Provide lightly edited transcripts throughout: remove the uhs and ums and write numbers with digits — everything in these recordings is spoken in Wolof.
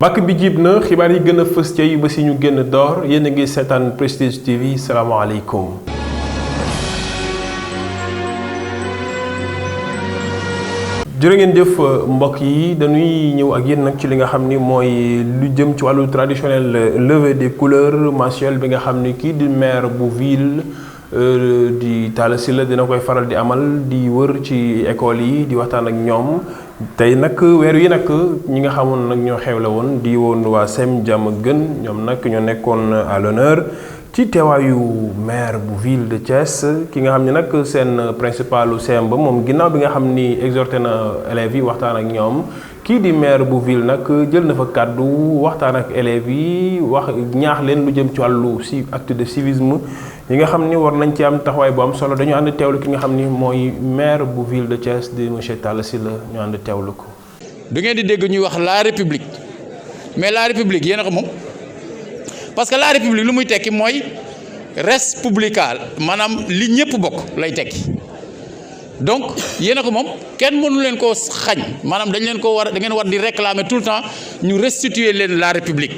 bàkk bi jiib na xibaar yi gën a fës ca yi ba si ñu génn door yéen a ngi seetaan Prestige TV salaamaaleykum. jërë ngeen jëf mbokk yi dañuy ñëw ak yéen nag ci li nga xam ni mooy lu jëm ci wàllu traditionnel levée des couleurs mensuel bi nga xam ni kii di maire bu ville di Talla Sylla dina koy faral di amal di wër ci école yi di waxtaan ak ñoom tey nag weer yi nag ñi nga xamoon nag ñoo xewle woon di woon waa SEM Diamaguène ñoom nag ñoo nekkoon à l'honneur ci teewaayu maire bu ville de Thiès ki nga xam ne nag seen principalu CEM ba moom ginnaaw bi nga xam ni exhorté na élèves yi waxtaan ak ñoom kii di maire bu ville nag jël na fa kàddu waxtaan ak élèves yi wax ñaax leen lu jëm ci wàllu acte de civisme yi nga xam ni war nañ ci am taxawaay bu am solo dañu ànd teewlu ki nga xam ni mooy maire bu ville de Thiès di monsieur Talla Sylla ñu ànd teewlu ko. du ngeen di dégg ñuy wax la république mais la république yéen a ko moom parce que la république lu muy tekki mooy res publica maanaam li ñëpp bokk lay tekki donc yéen a ko moom kenn mënu leen koo xañ maanaam dañ leen ko war da ngeen war di réclamer tout le temps ñu restituer leen la république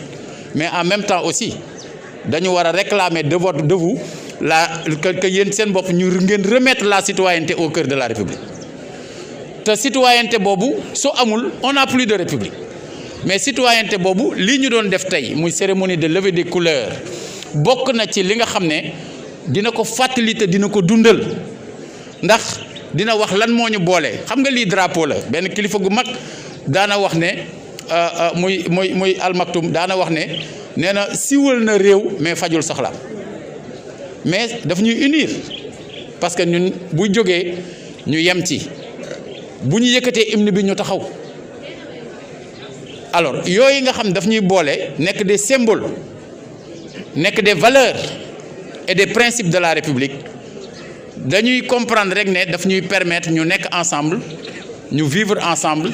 mais en même temps aussi dañu war a réclamer de vous que yéen seen bopp ñu ngeen remettre la citoyenneté au cœur de la république te citoyenneté boobu su amul on n'a plus de république mais citoyenneté boobu lii ñu doon def tey muy cérémonie de levée des couleurs bokk na ci li nga xam ne dina ko fàttali te dina ko dundal ndax dina wax lan moo ñu boole xam nga lii drapeau la benn kilifa gu mag daana wax ne muy almaktum daana wax ne nee na siwal na réew mais fajul soxlaam mais daf ñuy unir parce que ñun bu jógee ñu yem ci bu ñu yëkkatee hymne bi ñu taxaw alors yooyu nga xam daf ñuy boole nekk des symboles nekk des valeurs et des principes de la République dañuy comprendre rek ne daf ñuy permettre ñu nekk ensemble ñu vivre ensemble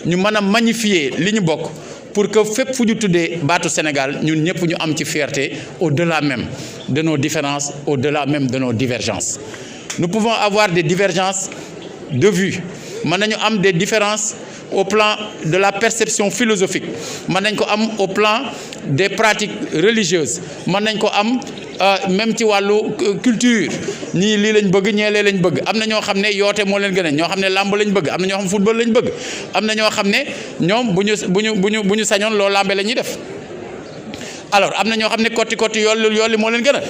ñu mën a magnifier li ñu bokk pour que fépp fu ñu tuddee baatu Sénégal ñun ñëpp ñu am ci fierté au-delà même de nos différences au-delà même de nos divergences. Nous pouvons avoir des divergences de vue mën nañu am des différences au plan de la perception philosophique mën nañ ko am au plan des pratiques religieuses mën nañ ko am même ci wàllu culture ñii lii lañ bëgg ñee lee lañ bëgg am na ñoo xam ne yoote moo leen gën a ñoo xam ne làmb lañ bëgg am na ñoo xam football lañ bëgg am na ñoo xam ne ñoom bu ñu sañoon loo làmbe la ñuy def alors am na ñoo xam ne kotti yoolli moo leen gën a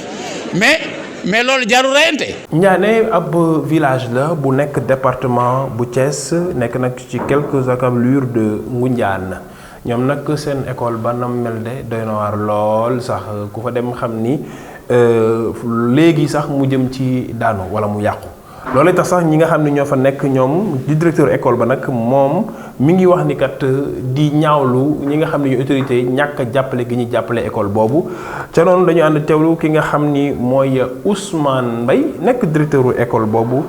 mais loolu jarul reyante. Ndiané ab village la bu nekk département bu Thiès nekk nag ci quelques accablures de Ngoundiane ñoom nag seen école ba nam mel de doy na waar lool sax ku fa dem xam ni léegi sax mu jëm ci daanu wala mu yàqu loolu tax sax ñi nga xam ne ñoo fa nekk ñoom di directeur école ba nag moom mi ngi wax ni kat di ñaawlu ñi nga xam ne ñu autorité yi ñàkk a jàppale gi ñuy jàppale école boobu ca noonu dañu ànd teewlu ki nga xam ni mooy Ousmane Mbaye nekk directeur école boobu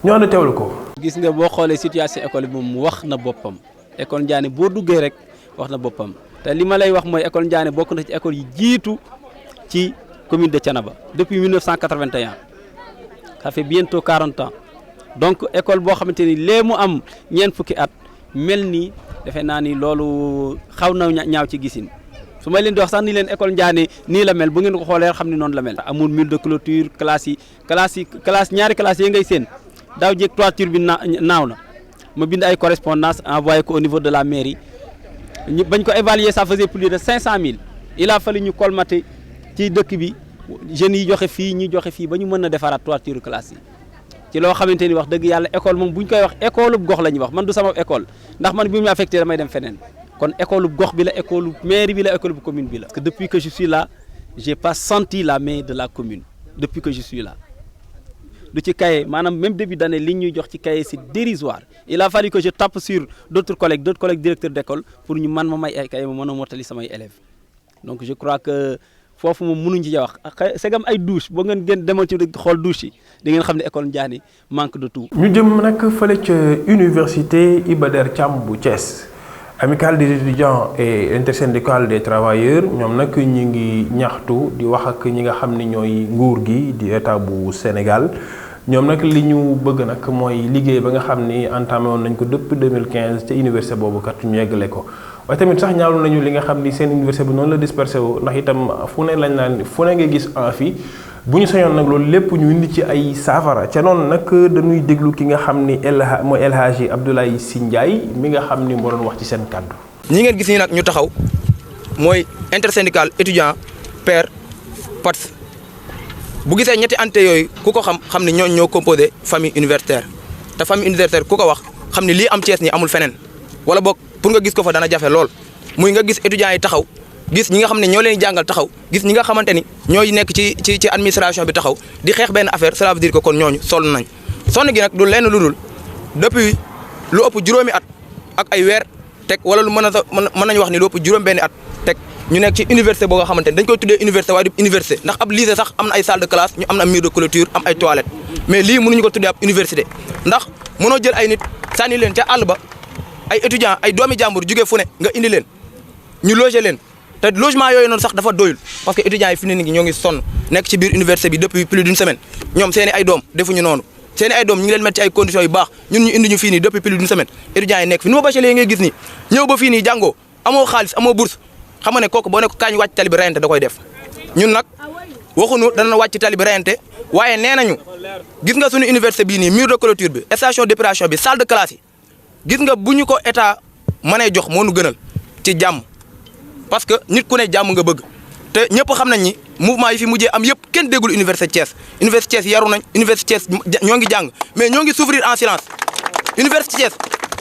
ñu ànd teewlu ko. gis nga boo xoolee situation école bi moom wax na boppam école Ndiané boo duggee rek wax na boppam te li ma lay wax mooy école Ndiané bokk na ci école yi jiitu ci commune de Thiénaba depuis 1981. ça fait bientôt 40 ans donc école boo xamante ni lee mu am ñeent fukki at mel nii defe naa ni loolu xaw na ñaaw ci gisin su may leen di wax sax ni leen école Ndiané nii la mel bu ngeen ko xoolee xam ni noonu la mel. amul mur de clôture classe ñaari classe yi ngay seen daaw jéeg toiture bi naaw na ma bind ay correspondance envoyé ko au niveau de la mairie bañ ko évaluer ça faisait plus de 500000 il a fallu ñu colmater ci dëkk bi. jeunes yi joxe fii ñi joxe fii ba ñu mën a defaraat toiture classe yi ci loo xamante ni wax dëgg yàlla école moom bu ñu koy wax école bu gox la ñuy wax man du sama école ndax man bi mu affecté damay dem feneen kon école bu gox bi la école bu mairie bi la école bu commune bi la. parce que depuis que je suis là j'ai pas senti la main de la commune depuis que je suis là du ci cahier maanaam même début d'année li ñuy jox ci cahier c'est dérisoire il a fallu que je tape sur d'autres collègues directeurs d'école pour ñu man ma may ay cahier ma mën a mottali samay élèves donc je crois que. foofu moom mënuñ ci wax segam ay douche boo ngeen gën demoon ci xool douche yi di ngeen xam ne école Ndiané manque de tout. ñu jëm nag fële ca université Iba Der Thiam bu Thiès amicale des étudiants et intersyndicale des travailleurs ñoom nag ñu ngi ñaxtu di wax ak ñi nga xam ne ñooy nguur gi di état bu Sénégal ñoom nag li ñu bëgg nag mooy liggéey ba nga xam ni entamé woon nañ ko depuis 2015 ca université boobu kat ñu yeggale ko waaye tamit sax ñaawlu nañu li nga xam ni seen université bi noonu la dispersé wu ndax itam fu ne lañ naan fu ne nga gis amphi bu ñu sañoon nag loolu lépp ñu indi ci ay saafara ca noonu nag dañuy déglu ki nga xam ni mooy El Hadji Abdoulaye Sy Ndiaye mi nga xam ni moo doon wax ci seen kàddu. ñi ngeen gis nii nag ñu taxaw mooy intersyndical étudiant père PATS bu gisee ñetti ante yooyu ku ko xam ni ñooñu ñoo composé famille universitaire te famille universitaire ku ko wax xam ni lii am Thiès nii amul feneen wala boog pour nga gis ko fa dana jafe lool muy nga gis étudiants yi taxaw gis ñi nga xam ne ñoo leen jàngal taxaw gis ñi nga xamante ni ñooy nekk ci administration bi taxaw di xeex benn affaire cela veut dire que kon ñooñu sonn nañ sonn gi nag du lenn lu dul depuis lu ëpp juróomi at ak ay weer teg wala lu mën nañu wax ni lu ëpp juróom-benni at teg ñu nekk ci université boo nga xamante ni dañ koy tuddee université waaye du université ndax ab lycée sax am na ay salle de classe ñu am na mur de clôture am ay toilettes mais lii mënuñu ko tuddee ab université ndax mënoo jël ay nit sànni leen ca àll ba ay étudiants ay doomi jàmbur jugee fu ne nga indi leen ñu loger leen te logement yooyu noonu sax dafa doyul parce que étudiants yi fi ne nii ñoo ngi sonn nekk ci biir université bi depuis plus d'une semaine ñoom seeni ay doom defuñu noonu seeni ay doom ñu ngi leen mettre ci ay conditions yu baax ñun ñu indi ñu fii nii depuis plus d'une semaine étudiants yi nekk fi nu ma bachelier yi ngay gis nii ñëw ba fii nii jàngoo amoo xaalis amoo bourse xam nga ne kooku boo ne ko kañ wàcc tali bi reyante da koy def ñun nag waxuñu dana wàcc tali bi reyante waaye nee nañu gis nga suñu université bii nii mur de clôture bi station d'épuration bi salle de classe yi gis nga bu ñu ko état mënee jox moo nu gënal ci jàmm parce que nit ku ne jàmm nga bëgg te ñëpp xam nañ ni mouvement yi fi mujjee am yëpp kenn déggul université Thiès université Thiès yaru nañ université Thiès ñoo ngi jàng mais ñoo ngi souffrir en silence université Thiès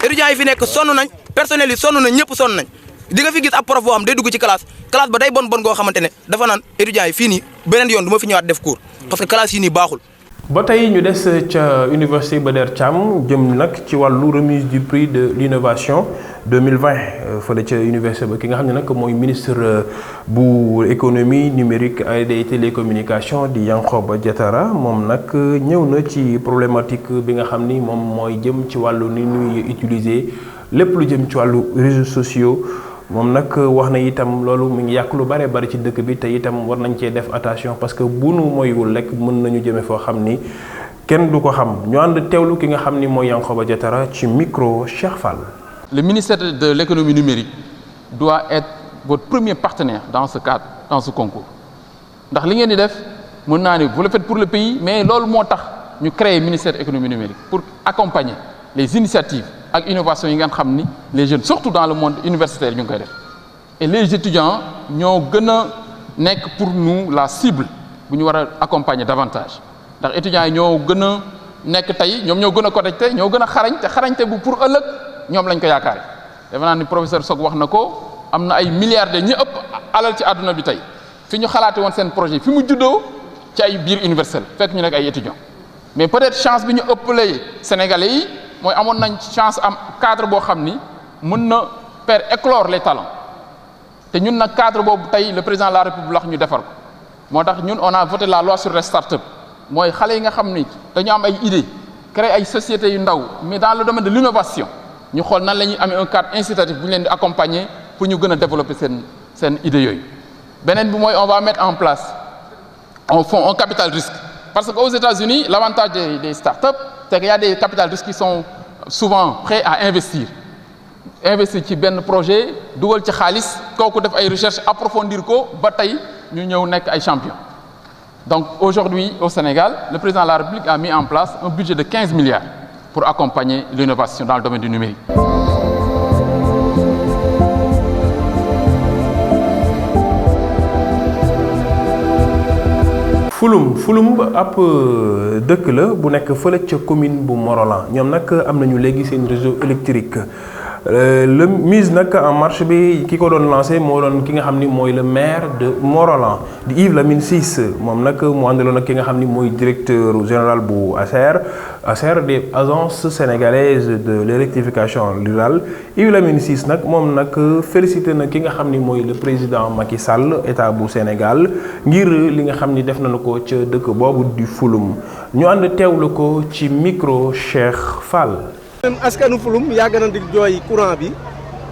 étudiants yi fi nekk sonn nañ personnel yi sonn nañ ñëpp sonn nañ di nga fi gis ab prof boo xam day dugg ci classe ba day bon goo xamante ne dafa naan étudiants yi fii nii beneen yoon du ma fi ñëwaat def cours parce que classe yi nii baaxul. ba tey ñu des ca université Iba Der Thiam jëm nag ci wàllu remise du prix de l'innovation 2020 fële ca université ba ki nga xam ne nag mooy ministre bu économie numérique et des télécommunications di Yankhoba Diattara moom nag ñëw na ci problématique bi nga xam ni moom mooy jëm ci wàllu ni ñuy utiliser lépp lu jëm ci wàllu réseaux sociaux moom nag wax na itam loolu mu ngi yàq lu bare bari ci dëkk bi te itam war nañ cee def attention parce que bu nu moywul rek mën nañu jëme foo xam ni kenn du ko xam ñu ànd teewlu ki nga xam ni mooy Yankhoba Diattara ci micro Cheikh Fall. Le ministère de l'économie numérique doit être votre premier partenaire dans ce cadre, dans ce concours. ndax li ngeen di def mën naa ni vous le faites pour le pays mais loolu moo tax ñu créer ministère de l'économie numérique pour accompagner les initiatives ak innovation yi ngeen xam ni les jeunes surtout dans le monde universitaire ñu ngi koy def et les étudiants ñoo gën a nekk pour nous la cible bu ñu war a accompagner davantage ndax étudiants yi ñoo gën a nekk tey ñoom ñoo gën a connecté ñoo gën a xarañ te xarañte bu pour ëllëg ñoom lañ ko yaakaare defe naa ni professeur Sock wax na ko am na ay milliardaires ñi ëpp alal ci àdduna bi tey fi ñu xalaate woon seen projet fi mu juddoo ci ay biir université fekk ñu nekk ay étudiants mais peut-être chance bi ñu ëppalee Sénégalais yi mooy amoon nañ chance am cadre boo xam ni mën na faire éclore les talents te ñun nag cadre boobu tey le président de la République wax ñu defar ko moo tax ñun on a voté la loi sur les startups mooy xale yi nga xam ni dañu am ay idées créer ay sociétés yu ndaw mais dans le domaine de l'innovation ñu xool nan la ñuy amee un cadre incitatif bu ñu leen di accompagner pour ñu gën a développer seen idées yooyu beneen bi mooy on va mettre en place un fonds un capital risque parce que aux États-Unis l'avantage des startups c'est qu'il y a des capital risques qui sont souvent prêts à investir ci benn projet dugal ci xaalis kooku def ay recherche approfondir ko ba tey ñu ñëw nekk ay champions donc aujourd'hui au Sénégal le président de la République a mis en place un budget de 15 milliards pour accompagner l'innovation dans le domaine du numérique. Fulum ab dëkk la bu nekk fële ca commune bu Morolan ñoom nag am nañu léegi seen réseau électrique le mise nag en marche bi ki ko doon lancé moo doon ki nga xam ni mooy le maire de Morolan di Yves Lamine Ciss moom nag mu àndaloon ak ki nga xam ni mooy directeur général bu ASER des agences sénégalaises de l'électrification rurale Yves Lamine Ciss nag moom nag félicité na ki nga xam ni mooy le président Macky Sall état bu Sénégal ngir li nga xam ni def nañu ko ca dëkk boobu di Fulum ñu ànd teewlu ko ci micro Cheikh Fall. askanu Fulum yàgg na di jooy courant bi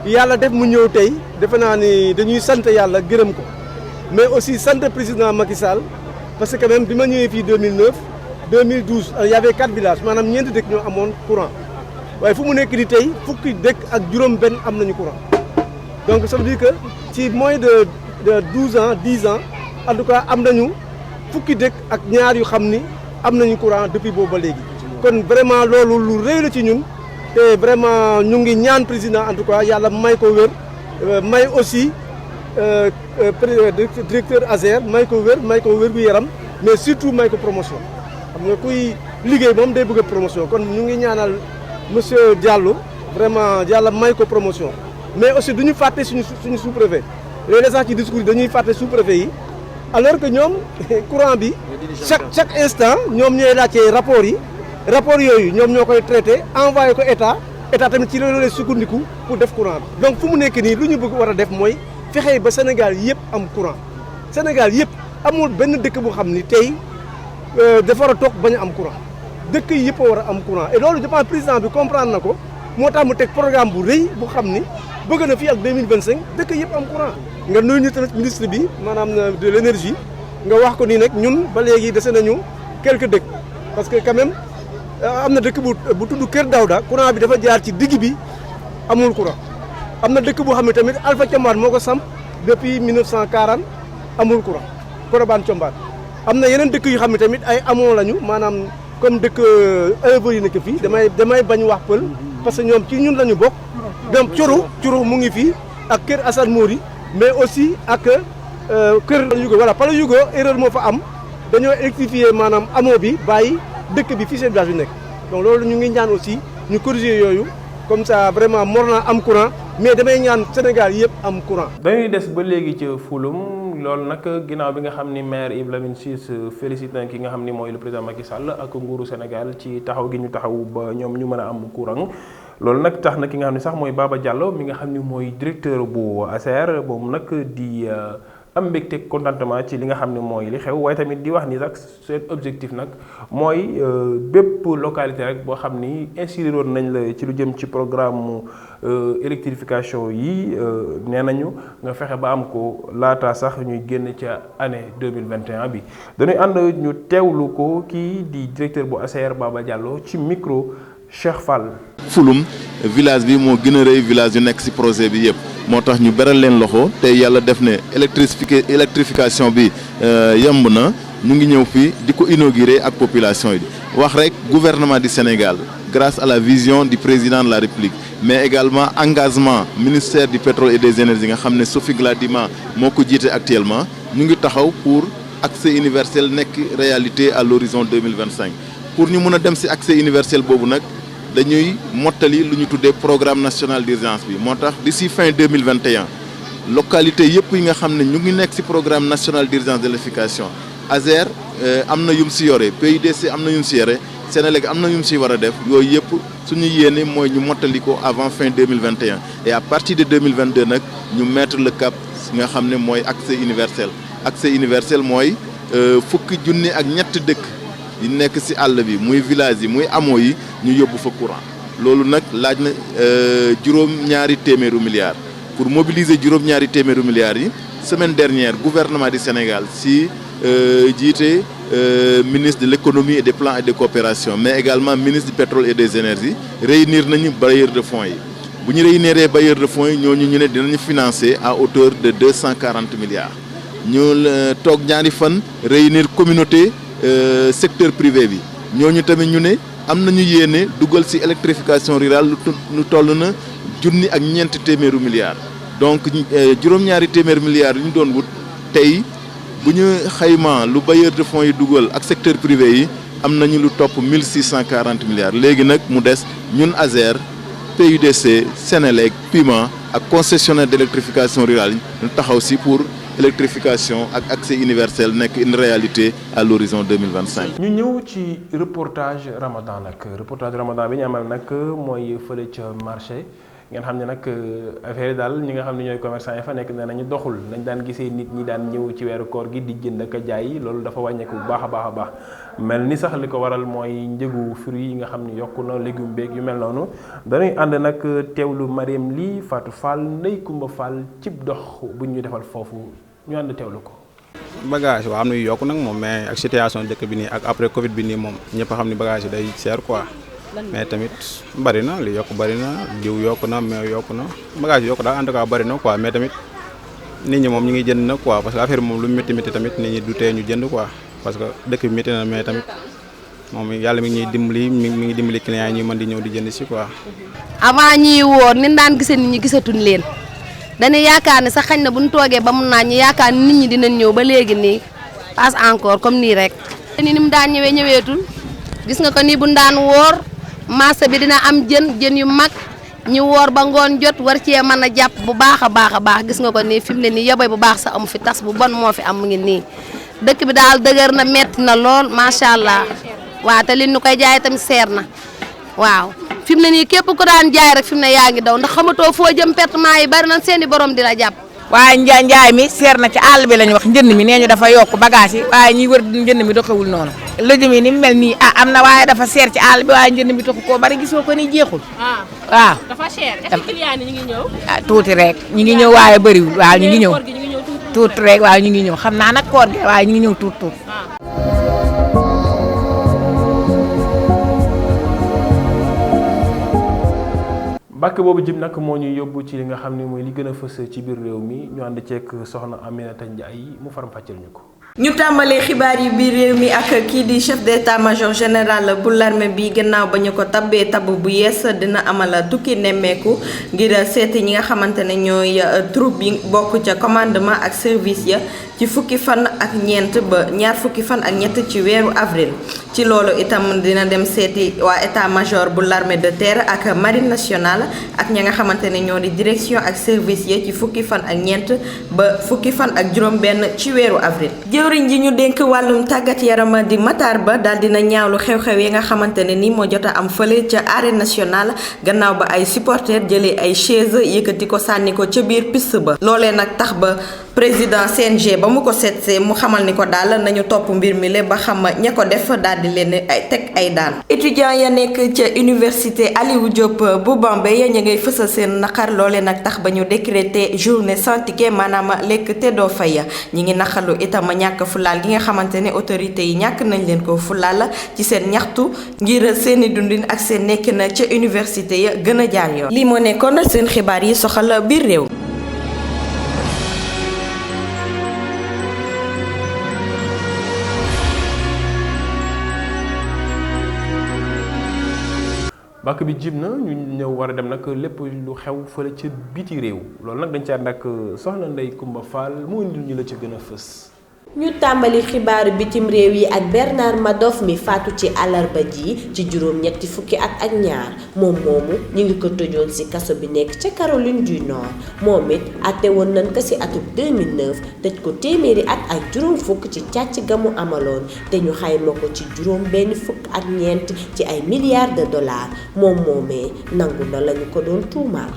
yàlla def mu ñëw tey defe naa ni dañuy sant yàlla gërëm ko mais aussi sant président Macky Sall parce que même bi ma ñëwee fii 2009 2012 y avait 4 villages maanaam ñeenti dëkk ñoo amoon courant waaye fu mu nekk di tey fukki dëkk ak juróom benn am nañu courant donc ça veut dire que ci moins de 12 ans 10 ans en tout cas am nañu fukki dëkk ak ñaar yu xam ni am nañu courant depuis boobu ba léegi kon vraiment loolu lu rëy la ci ñun te vraiment ñu ngi ñaan président en tout cas yàlla may ko wér may aussi directeur ASER may ko wér gu yaram mais surtout may ko promotion xam nga kuy liggéey moom day bëgg a promotion kon ñu ngi ñaanal monsieur Diallo vraiment yàlla may ko promotion mais aussi du ñu fàtte suñu sous-préfet léeg-léeg sax ci discours yi dañuy fàtte sous-préfet yi alors que ñoom courant bi chaque instant ñoom ñooy laajte rapport yooyu ñoom ñoo koy traité envoyé ko état tamit ci loolu lay sukkandiku pour def courant bi donc fu mu nekk nii lu ñu bëgg war a def mooy fexe ba Sénégal yëpp am courant Sénégal yëpp amul benn dëkk bu xam ni tey dafa war a toog bañ a am courant dëkk yëpp a war a am courant et loolu je pense président bi comprendre na ko moo tax mu teg programme bu rëy bu xam ni bëgg na fii ak 2025 dëkk yëpp am courant nga nuyu ñu tamit ministre bi maanaam de l'énergie nga wax ko nii nag ñun ba léegi dese nañu quelques dëkk parce que quand même am na dëkk bu tudd Kër Daouda courant bi dafa jaar ci digg bi amul courant am na dëkk boo xam ne tamit Alpha Thiambar moo ko samp depuis 1940 amul courant Colobane Thiambar am na yeneen dëkk yu xam ne tamit ay amoo lañu maanaam comme dëkk éleveurs yi nekk fii damay bañ wax pël parce que ñoom ci ñun lañu bokk donc Coro mu ngi fii ak Kër Assane Mori mais aussi ak Kër Yugo voilà Pala Yugo erreur moo fa am dañoo électrifier maanaam amoo bi bàyyi dëkk bi fii seen village bi nekk donc loolu ñu ngi ñaan aussi ñu corriger yooyu comme ça vraiment mor naa am courant mais damay ñaan Sénégal yëpp am courant. dañuy des ba léegi ca Fulum loolu nag ginnaaw bi nga xam ni maire Yves Lamine Ciss félicité na ki nga xam ni mooy le président Macky Sall ak nguuru Sénégal ci taxaw gi ñu taxaw ba ñoom ñu mën a am courant loolu nag tax na ki nga xam ne sax mooy Baba Diallo mi nga xam ni mooy directeur bu ASER moom nag di am mbégte contentement ci li nga xam ne mooy li xew waaye tamit di wax ni sax seen objectif nag mooy bépp localité rek boo xam ni inscrire woon nañ la ci lu jëm ci programme électrification yi nee nañu nga fexe ba am ko laata sax ñuy génn ca année 2021 bi dañuy ànd ñu teewlu ko kii di directeur bu ASER Baba Diallo ci micro Cheikh Fall. Fulum village bi moo gën a rëy village yu nekk ci projet bi yëpp moo tax ñu beral leen loxo te yàlla def ne électrification bi yemb na ñu ngi ñëw fii di ko inaugurer ak population yi wax rek gouvernement du Sénégal grâce à la vision du président de la République mais également engagement ministère du pétrole et des énergies nga xam ne Sophie Gladima moo ko jiite actuellement ñu ngi taxaw pour accès universel nekk réalité à l'horizon 2025 pour ñu mën a dem ci accès universel boobu nag dañuy mottali lu ñu tuddee programme national d'urgence bi moo tax d'ici fin 2021 localité yëpp yi nga xam ne ñu ngi nekk ci programme national d'urgence de l'électrification ASER am na yum ci yore PUDC am na yum ci yore Sénélec am na yum ci war a def yooyu yëpp suñu yéene mooy ñu mottali ko avant fin 2021 et à partir de 2022 nag ñu mettre le cap nga xam ne mooy accès universel mooy fukki junni ak ñett dëkk yi nekk ci àll bi muy village yi muy amoo yi ñu yóbbu fa courant loolu nag laaj na juróom-ñaari téeméeru milliards pour mobiliser juróom-ñaari téeméeru milliards yi semaine dernière gouvernement du Sénégal ci jiite ministre de l'économie et des plans et de coopération mais également ministre du pétrole et des énergies réunir nañu bailleurs de fonds yi bu ñu réuniree bailleurs de fonds yi ñooñu ñu ne dinañu financer à hauteur de 240 milliards ñu toog ñaari fan réunir communauté secteur privé bi ñooñu tamit ñu ne am nañu yéene dugal ci électrification rurale lu toll na junni ak ñeenti téeméeru milliards donc juróom-ñaari téeméeru milliards yu ñu doon wut tey bu ñu xaymaa lu bailleur de fonds yi dugal ak secteur privé yi am nañu lu topp 1640 milliards léegi nag mu des ñun ASER PUDC Sénélec Puma ak concessionnaire d'électrification rurale yi ñu taxaw ci pour électrification ak accès universel nekk une réalité à l'horizon 2025. ñu ñëw ci reportage Ramadan bi ñu amal nag mooy fële ca marché ngeen xam ne nag affaire yi daal ñi nga xam ne ñooy commerçant yi fa nekk nee nañu doxul nañ daan gisee nit ñi daan ñëw ci weeru koor gi di jënd ak jaay loolu dafa wàññeeku bu baax a baax mel ni sax li ko waral mooy njëgu fruits yi nga xam ne yokku na légume beeg yu mel noonu dañuy ànd nag teewlu Mariam Ly Fatou Fall Ndeye Coumba Fall cib dox bu ñu defal foofu ñu ànd teewlu ko. bagage waaw am na yu yokku nag moom mais ak situation dëkk bi nii ak après Covid bi nii moom ñëpp a xam ni bagage yi day cher quoi mais tamit bari na li yokk bari na diw yokk na mais yokk na bagage yokk daal en tout cas bari na quoi mais tamit nit ñi moom ñu ngi jënd na quoi parce que affaire bi moom lu métti métti tamit nit ñi du tee ñu jënd quoi parce que dëkk bi métti na mais tamit moom yàlla mi ngi ñuy dimbali mi ngi dimbali clients yi ñuy mën di ñëw di jënd si quoi. avant ñuy woor ni daan gisee nit ñi gisatuñ leen dañuy yaakaar ne sax xañ na bu ñu toogee ba mun naa ñu yaakaar ni nit ñi dinañ ñëw ba léegi nii passe encore comme nii rek. ni mu daan ñëwee ñëweetul gis nga ko nii bu ñu daan woor marché bi dina am jën yu mag ñu woor ba ngoon jot war cee mën a jàpp bu baax a baax gis nga ko nii fi mu ne nii yobay bu baax sax amu fi tas bu bon moo fi am mu ngi nii dëkk bi daal dëgër na metti na lool macha allah waaw te li ñu koy jaay tamit seer na waaw. fi mu ne nii képp ku daan jaay rek fi mu ne yaa ngi daw ndax xamatoo foo jëm pertement yi bari na seeni borom di la jàpp. waaye njaay mi seer na ci àll bi lañu wax njënd mi nee ñu dafa yokk bagage yi waaye ñiy wër njënd mi doxewul noonu. lëjum yi ni mu mel nii am na waaye dafa seer ci àll bi waaye njënd mi taxu koo bari gisoo ko ni jeexul. waaw dafa cher est-ce que client yi ñu ngi ñëw. tuuti rek ñu ngi ñëw waaye bëriwul waaw ñu ngi ñëw. tuuti rek waaw ñu ngi ñëw xam naa nag koor gi waaye ñu ngi ñëw tuuti. bàkk boobu jëm nag moo ñuy yóbbu ci li nga xam ne mooy li gën a fës ci biir réew mi ñu ànd ceeg soxna Aminata Ndiaye mu faram fàcceel ñu ko. ñu tàmbalee xibaar yi biir réew mi ak kii di chef d'état-major général bu l'armée bi gannaaw ba ñu ko tabbee tabb bu yees dina amal tukki nemmeeku ngir seeti ñi nga xamante ne ñooy troupe yi bokk ca commandement ak service ya ci fukki fan ak ñeent ba ñaar fukki fan ak ñett ci weeru avril. ci loolu itam dina dem seeti waa état-major bu l'armée de terre ak marine nationale ak ña nga xamante ne ñoo di direction ak service ya ci fukki fan ak ñeent ba fukki fan ak juróom-benn ci weeru avril. jëwriñ ji ñu dénk wàllum tàggat yaram di Matar Ba daal dina ñaawlu xew-xew yi nga xamante ne ni moo jot a am fële ca arène nationale gannaaw ba ay supporters jëlee ay chaise yëkkati ko sànni ko ca biir piste ba. loolee nag tax ba président CNG ba mu ko seetsee mu xamal ni ko daal nañu topp mbir mi le ba xam ña ko def daal di leen ay teg ay daan. étudiants ya nekk ca université Aliou Diop bu Bambey ñu ngay fësal seen naqar loolee nag tax ba ñu décrété journée sans ticket maanaam lekk te doo fay ñi ngi naqarlu itam ñàkk fulaal gi nga xamante ne autorités yi ñàkk nañ leen ko fulaal ci seen ñaxtu ngir seeni dundin ak seen nekkin ca université ya gën a jaar yoon. lii moo nekkoon seen xibaar yi soxal biir réew. bàkk bi jib na ñu ñëw war a dem nag lépp lu xew fële ca biti réew loolu nag dañ ci ànd ak soxna Ndeye Coumba Fall mu indil ñu la ci gën a fës. ñu tàmbali xibaaru bitim réew yi ak Bernard Madoff mi faatu ci àllarba ji ci juróom-ñetti fukki at ak ñaar moom moomu ñu ngi ko tëjoon ci kaso bi nekk ca Caroline du Nord moom it àtte woon nañ ko ci atum 2009 tëj ko téeméeri at ak juróom fukk ci càcc ga mu amaloon te ñu xayma ko ci juróom benn fukk ak ñeent ci ay milliards de dollars moom moomee nangu na lañu ko doon tuumaal.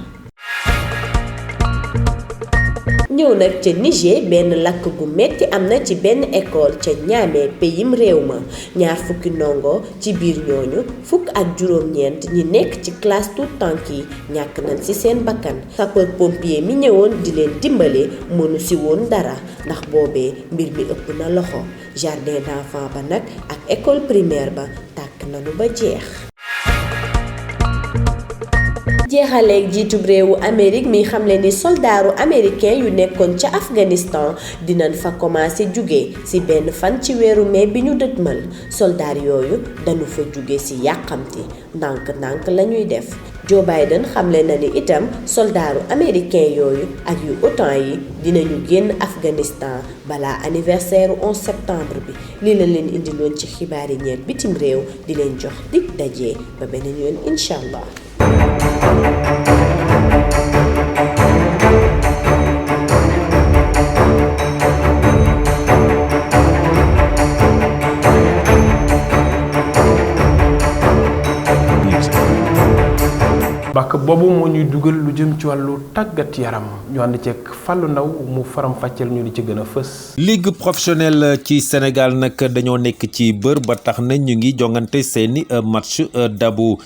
ñëw nag ca Niger benn lakk gu metti am na ci benn école ca Niamey peyim réew ma ñaar fukki ndongo ci biir ñooñu fukk ak juróom-ñeent ñi nekk ci classe tout tànk yi ñàkk nañ ci seen bakkan sapeur pompier mi ñëwoon di leen dimbale mënu ci woon dara ndax boobee mbir mi ëpp na loxo jardin d'enfants ba nag ak école primaire ba tàkk nañu ba jeex. jeexaleeg jiitub réewu Amérique mi xamle ni soldaaru américain yu nekkoon ca Afghanistan dinañ fa commencé jóge ci benn fan ci weeru mai bi ñu dëtmal soldaar yooyu dañu fa jóge ci yàqamti ndànk-ndànk lañuy def Joe Biden xamle na ni itam soldaaru américain yooyu ak yu OTAN yi dinañu génn Afghanistan balaa anniversaire 11 septembre bi lii la leen indiloon ci xibaar yi ñeent bitim réew di leen jox dig daje ba beneen yoon incha allah. bàkk bàkk boobu moo ñuy dugal lu jëm ci wàllu tàggat yaram ñu ànd ceeg Fallou Ndaw mu faram fàcceel ñu li ci gën a fës. ligue professionnelle ci Sénégal nag dañoo nekk ci bër ba tax na ñu ngi jongante seeni match dabu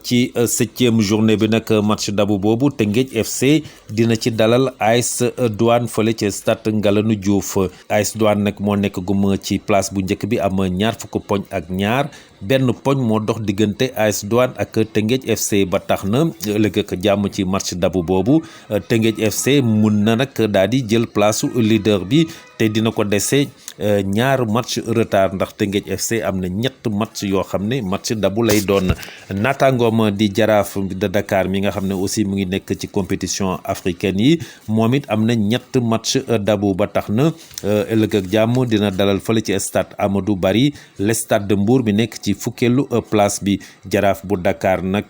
ci 7e journée bi nag match dabu boobu Teungueth FC dina ci dalal AS Douane fële ci stade Ngalandou Diouf AS Douane nag moo nekk gum ci place bu njëkk bi am 20 poñ ak ñaar benn poñ moo dox diggante AS Douane ak Teungueth FC ba tax na ëllëg ak jàmm ci match dabu boobu Teungueth FC mun na nag daal di jël place leader bi te dina ko dese ñaar match retard ndax Teungueth FC am na 3 match yoo xam ne match dabu lay doon naataangoom di Jaraaf de Dakar mi nga xam ne aussi mu ngi nekk ci compétition africaine yi moom it am na 3 match dabu ba tax na ëllëg ak jàmm dina dalal fële ci stade Amadou Barry le stade de Mbour mi nekk ci fukkeelu place bi Jaraaf bu Dakar nag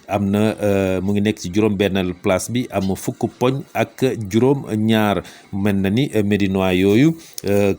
am na mu ngi nekk ci juróom-benneel place bi am 10 poñ ak juróom-ñaar mel na ni Médinois yooyu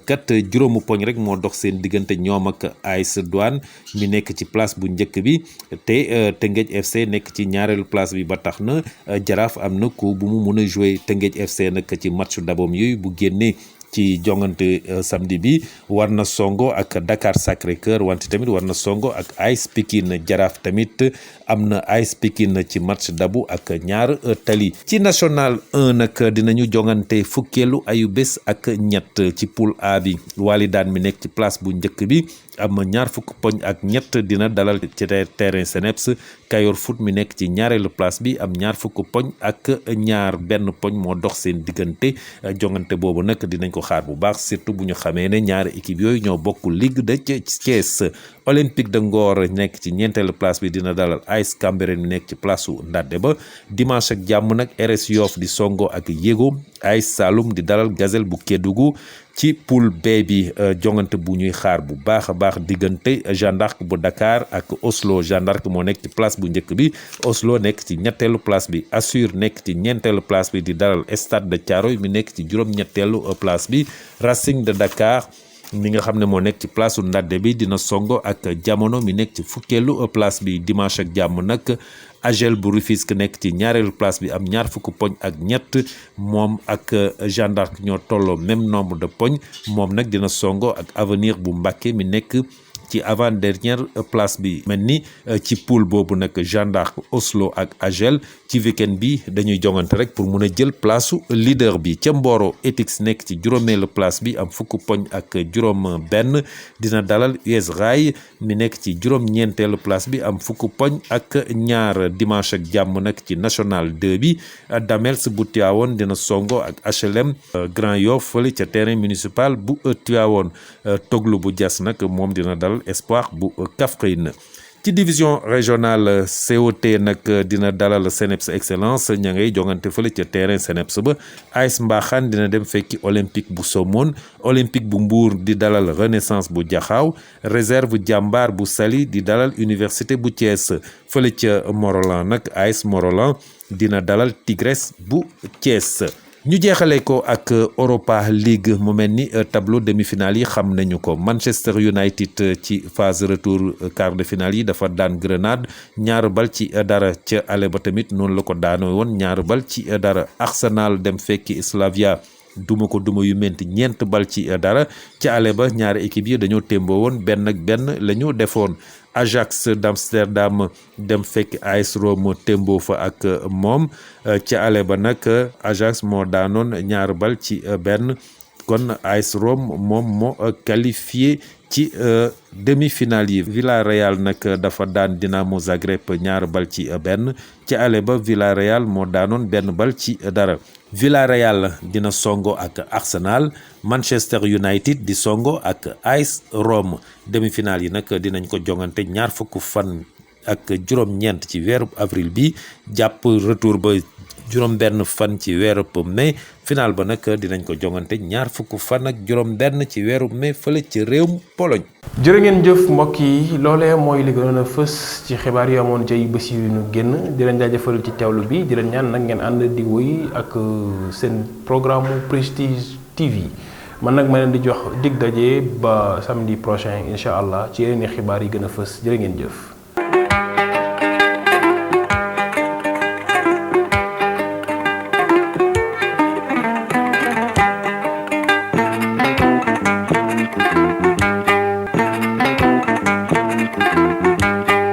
kat juróomu poñ rek moo dox seen diggante ñoom ak AS Douane mi nekk ci place bu njëkk bi te Teungueth FC nekk ci ñaareelu place bi ba tax na Jaraaf am na ko bu mu mun a jouer Teungueth FC nag ci match daboom yooyu bu génnee ci jongante samedi bi war na songo ak Dakar Sacré-Cœur wante tamit war na songo ak AS Pikine Jaraaf tamit am na AS Pikine ci match dabu ak ñaar tali ci national 1 nag dinañu jongante fukkeelu ayu bés ak ñett ci poule A bi Walidane mi nekk ci place bu njëkk bi am 20 poñ ak ñett dina dalal ci terrain Seneps Kayor Foot mi nekk ci ñaareelu place bi am 20 poñ ak ñaar benn poñ moo dox seen diggante jongante boobu nag dinañ ko xaar bu baax surtout bu ñu xamee ne ñaari équipe yooyu ñoo bokk Ligue de Thiès Olympique de Ngor nekk ci ñeenteelu place bi dina dalal AS Cambérène mi nekk ci place su Ndade ba dimanche ak jàmm nag RS Yoff di songo ak Yégo AS Saloum di dalal Gazelle bu Kédougou ci poule B bi jongante bu ñuy xaar bu baax a baax diggante Jeanne d'Arc bu Dakar ak Oslo Jeanne d'Arc moo nekk ci place bu njëkk bi Oslo nekk ci ñetteelu place bi Assur nekk ci ñeenteelu place bi di dalal Stade de Thiaroye mi nekk ci juróom-ñetteelu place bi Racing de Dakar mi nga xam ne moo nekk ci place u Ndade bi dina songo ak Jamono mi nekk ci fukkeelu place bi dimanche ak jàmm nag Agel bu Rufisque nekk ci ñaareelu place bi am 20 poñ ak ñett moom ak Jeanne d'Arc ñoo tolloo même nombre de poñ moom nag dina songo ak Avenir bu Mbacké mi nekk ci avant dernière place bi mel ni ci poule boobu nag Jeanne d'Arc Oslo ak Agel ci weekend bi dañuy jongante rek pour mun a jël place su leader bi ca Mboro Etix nekk ci juróomeelu place bi am 10 poñ ak juróom benn dina dalal US Rail mi nekk ci juróom-ñeenteelu place bi am 10 poñ ak ñaar dimanche ak jàmm nag ci national 2 bi Damels bu Tivaouane dina songo ak HLM Grand Yoff fële ca terrain municipal bu Tivaouane Toglu bu Diass nag moom dina dalal Espoir bu Kaffrine ci division régionale COT nag dina dalal Seneps Excellence ña ngay jongante fële ca terrain Seneps ba AS Mbaxaan dina dem fekki Olympique bu Somone Olympique bu Mbour di dalal Renaissance bu Jaxaaw Réserve Jàmbaar bu Saly di dalal Université bu Thiès fële ca Morolan nag AS Morolan dina dalal Tigres bu Thiès. ñu jeexale ko ak Europa League mu mel ni tableau demi-finale yi xam nañu ko Manchester United ci phase retour quart de finale yi dafa daan Grenade 2-0 ca ale ba tamit noonu la ko daanoo woon 2-0 Arsenal dem fekki Slavia duma yu menti 4-0 ca ale ba ñaari équipe yi dañoo témboo woon 1-1 la ñu defoon Ajax d'Amsterdam dem fekk AS Rome témboo fa ak moom ca ale ba nag Ajax moo daanoon 2-1 kon AS Rome moom moo qualifié ci demi-finale yi Villarreal nag dafa daan Dinamo Zagreb 2-1 ci ale ba Villarreal moo daanoon 1-0 Villarreal dina songo ak Arsenal Manchester United di songo ak AS Rome demi-finale yi nag dinañ ko jongante 20 fan ak juróom-ñeent ci weeru avril bi jàpp retour ba juróom-benn fan ci weeru mai final ba nag dinañ ko jongante 20 fan ak juróom-benn ci weeru mai fële ci réewum Pologne. jërë ngeen jëf mbokk yi loolee mooy li gënoon a fës ci xibaar yi amoon ci bés yu ñu génn di leen jaajëfal ci teewlu bi di leen ñaan nag ngeen ànd di wéy ak seen programme Prestige TV man nag ma leen di jox dig daje ba samedi prochain incha allah ci yeneen i xibaar yi gën a fës jërë ngeen jëf.